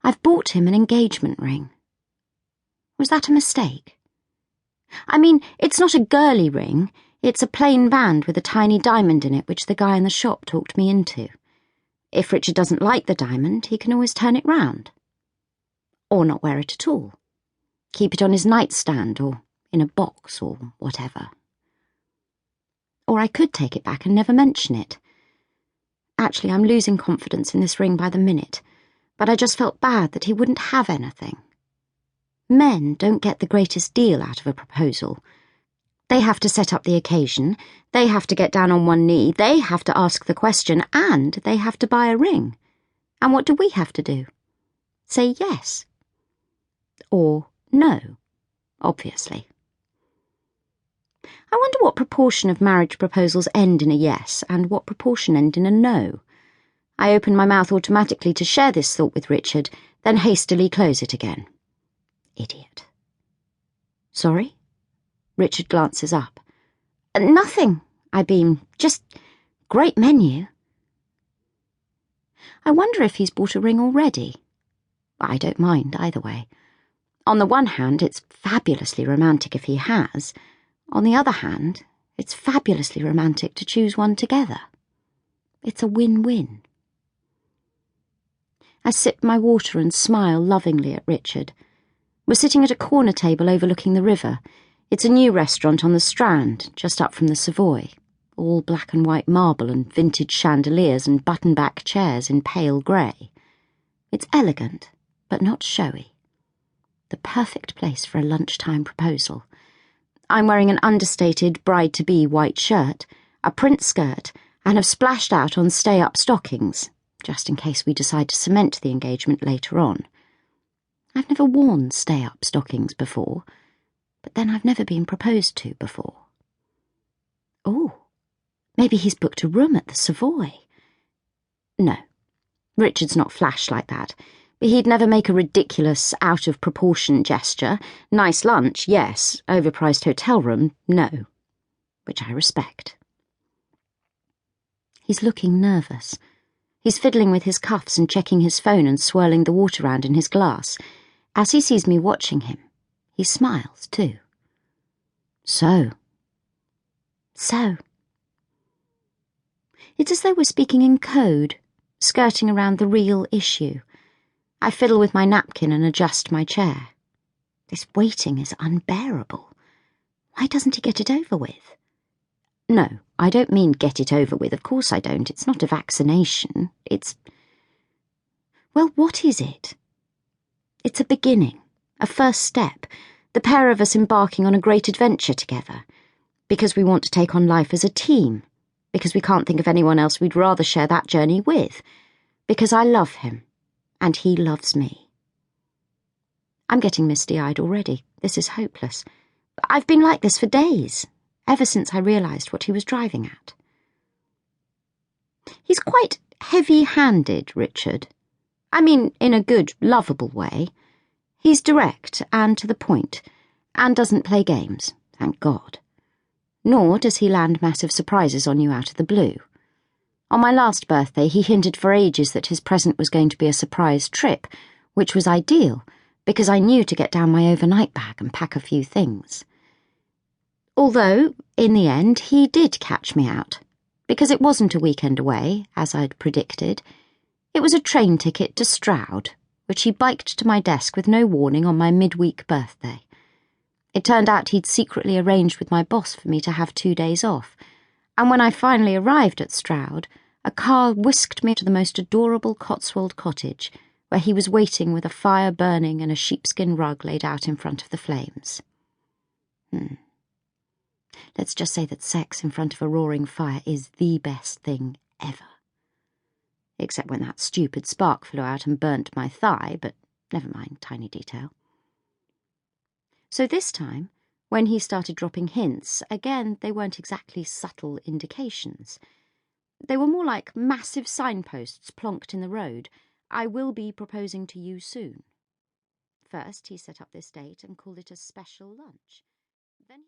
I've bought him an engagement ring. Was that a mistake? I mean, it's not a girly ring. It's a plain band with a tiny diamond in it, which the guy in the shop talked me into. If Richard doesn't like the diamond, he can always turn it round. Or not wear it at all. Keep it on his nightstand or in a box or whatever. Or I could take it back and never mention it. Actually, I'm losing confidence in this ring by the minute, but I just felt bad that he wouldn't have anything. Men don't get the greatest deal out of a proposal. They have to set up the occasion, they have to get down on one knee, they have to ask the question, and they have to buy a ring. And what do we have to do? Say yes. Or no, obviously. I wonder what proportion of marriage proposals end in a yes and what proportion end in a no. I open my mouth automatically to share this thought with Richard, then hastily close it again. Idiot. Sorry? Richard glances up. Nothing, I beam. Just great menu. I wonder if he's bought a ring already. I don't mind either way. On the one hand, it's fabulously romantic if he has. On the other hand, it's fabulously romantic to choose one together. It's a win-win. I sip my water and smile lovingly at Richard. We're sitting at a corner table overlooking the river. It's a new restaurant on the Strand, just up from the Savoy. All black and white marble and vintage chandeliers and button-back chairs in pale grey. It's elegant, but not showy. The perfect place for a lunchtime proposal. I'm wearing an understated bride-to-be white shirt, a print skirt, and have splashed out on stay-up stockings, just in case we decide to cement the engagement later on. I've never worn stay-up stockings before, but then I've never been proposed to before. Oh, maybe he's booked a room at the Savoy. No, Richard's not flash like that. But he'd never make a ridiculous, out-of-proportion gesture. Nice lunch, yes. Overpriced hotel room, no. Which I respect. He's looking nervous. He's fiddling with his cuffs and checking his phone and swirling the water round in his glass. As he sees me watching him, he smiles too. So. It's as though we're speaking in code, skirting around the real issue. I fiddle with my napkin and adjust my chair. This waiting is unbearable. Why doesn't he get it over with? No, I don't mean get it over with. Of course I don't. It's not a vaccination. It's... Well, what is it? It's a beginning, a first step, the pair of us embarking on a great adventure together, because we want to take on life as a team, because we can't think of anyone else we'd rather share that journey with, because I love him. And he loves me. I'm getting misty-eyed already. This is hopeless. I've been like this for days, ever since I realised what he was driving at. He's quite heavy-handed, Richard. I mean, in a good, lovable way. He's direct and to the point, and doesn't play games, thank God. Nor does he land massive surprises on you out of the blue. On my last birthday, he hinted for ages that his present was going to be a surprise trip, which was ideal, because I knew to get down my overnight bag and pack a few things. Although, in the end, he did catch me out, because it wasn't a weekend away, as I'd predicted. It was a train ticket to Stroud, which he biked to my desk with no warning on my midweek birthday. It turned out he'd secretly arranged with my boss for me to have 2 days off, and when I finally arrived at Stroud, a car whisked me to the most adorable Cotswold cottage, where he was waiting with a fire burning and a sheepskin rug laid out in front of the flames. Let's just say that sex in front of a roaring fire is the best thing ever. Except when that stupid spark flew out and burnt my thigh, but never mind, tiny detail. So this time, when he started dropping hints, again, they weren't exactly subtle indications. They were more like massive signposts plonked in the road. I will be proposing to you soon. First, he set up this date and called it a special lunch.